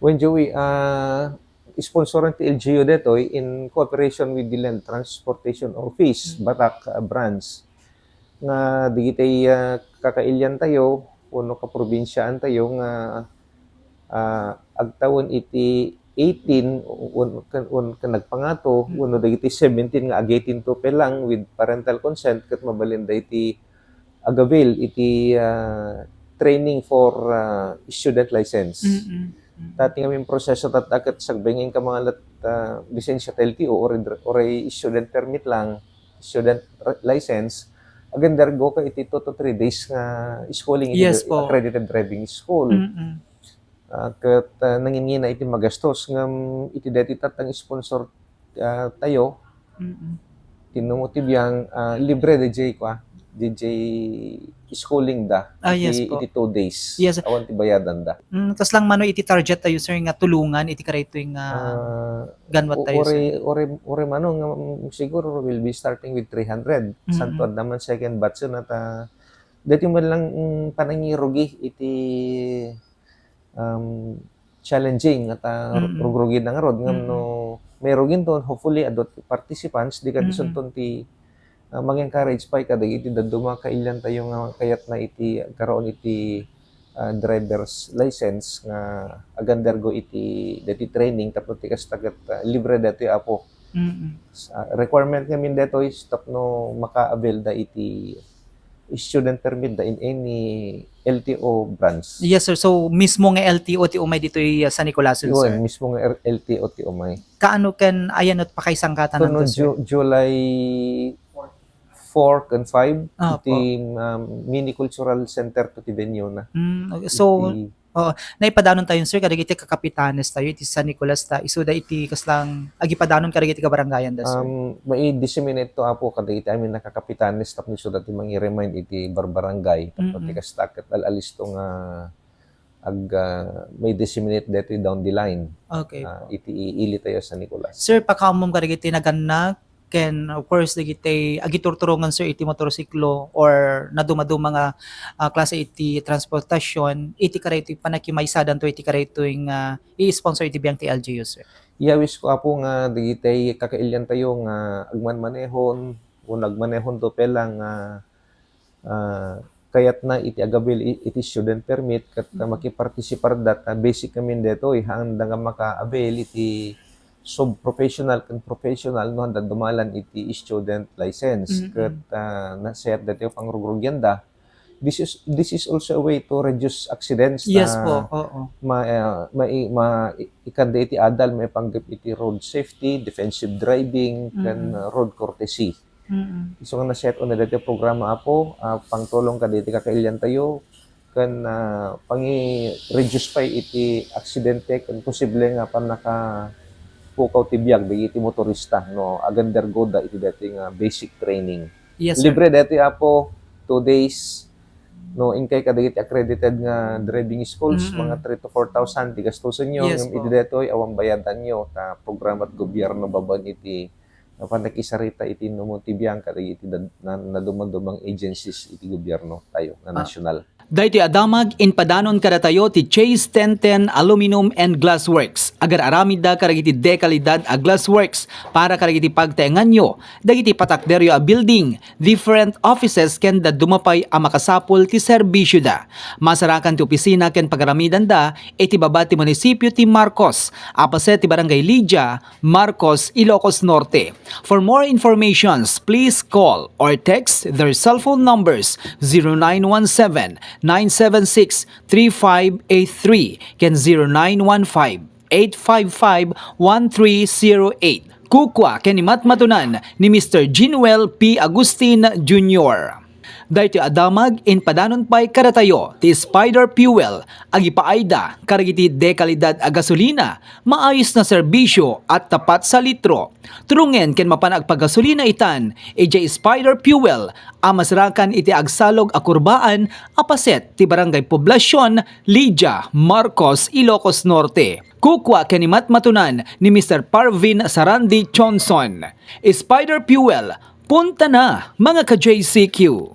When Joey, sponsoran ti LGU detoy in cooperation with the Land Transportation Office, Batak branch. Nga digitay kakailyan tayo, puno ka probinsyaan tayo nga agtawon iti 18 kan nagpangato, uno dagiti 17 nga ag 18 to lang with parental consent ket mabalinda iti agabil iti training for student license. Dati kami proseso tatakat sagbengin ka mga lisensya LTO or student permit lang, student license, undergo ka iti 2 to 3 days nga schooling iti accredited driving school. Ket nangingina iti magastos ngam iti deti tatang sponsor tayo. Tinungo ti biyang libre DJ schooling da. Iti 2 days. Yes. Awan ti bayadan da. Tas lang mano iti target tayo sir nga tulungan iti karayto yung ganwat tayo sir. Ore mano nga siguro will be starting with 300. Santo naman second batch na ta. Dati man lang panangirugi iti challenging at rugrugin ng rod ngam no may rugin ton hopefully adot participants di ka disunton ti mag-encourage pa kada iti daduma kailan tayo nga kayat na iti karon iti driver's license nga agandergo iti dati training tapos ti kastagat libre dati apo. Requirement nga min detoy stop no maka-avail da iti student permit da in any LTO branch. Yes sir, so mismo nga LTO ti umay dito sa Nicolas sir. Mismo nga LTO ti umay. Kaano ken ayanot pakaisangkatan no, July 4 and 5 iti mini cultural center to ti venue na. So naipadanon tayo sir kadagiti kakapitanes tayo iti San Nicolas ta isuda iti kaslang agipadanon kadagiti kabarangayan da sir. Mai-disseminate to apo kadagiti amin nakakapitanes tapos isuda ti mangi-remind iti barbarangay tapos ti kastaket alalisto nga may disseminate dito down the line. Okay. Iti iili tayo sa Nicolas. Sir pakamom kadagiti naganak ken of course digiti agiturturongan sir iti motorsiklo or naduma-duma nga klase iti transportasyon iti karayto panakimaysadan to iti karayto nga i-sponsor iti biyang ti LGU sir. Wish ko apo nga digiti kakailyan tayo nga agmanmanehon o nagmanehon to pelang kayat na iti agabil iti student permit kat makipartisipar dat basic kami dito handa nga maka-avail iti sub-professional and professional no handa dumalan iti student license ket na-set dati pang rugrugyan this is also a way to reduce accidents. Yes po. Ikanda iti adal may panggap iti road safety, defensive driving ken road courtesy. So nga na-set on na dati programa apo pangtulong ka diti kakailyan tayo ken pangi-reduce pa iti aksidente ken posible nga panaka pukaw ti biag iti motorista no agandergo da iti dati nga basic training. Yes, sir. Libre dati apo 2 days no inkay kadagiti accredited nga driving schools mga 3 to 4,000 ti gastuson nyo iti detoy awang bayadan nyo ta programa at gobyerno baban iti panakisarita iti numutibiyang kadagiti na dumang agencies iti gobyerno tayo na national. Dayti adamag inpadanon kada tayo ti Chase 1010 Aluminum and Glass Works. Agar aramid da karagiti dekalidad a glass works para karagiti pagtaengan nyo. Dagiti patakderyo a building, different offices ken da dumapay a makasapol ti serbisyo da. Masarakan ti opisina ken pagaramidan da iti baba ti munisipyo ti Marcos. Apaset ti barangay Lydia, Marcos, Ilocos Norte. For more informations, please call or text their cell phone numbers 0917-976-3583 ken 0915-855-1308. Kukwa ken imatmatunan ni Mr. Ginuel P. Agustin Jr. Dayti adamag inpadanon pay karatayo ti Spider Fuel agipaayda karagiti dekalidad a gasolina maayos na serbisyo at tapat sa litro. Turungen ken mapanag paggasolina itan iti Spider Fuel amasrakan iti agsalog a kurbaan apaset ti barangay Poblasyon Lydia, Marcos, Ilocos Norte. Kukwa ken imatmatunan ni Mr. Parvin Sarandi Johnson. Spider Fuel, punta na mga ka-JCQ.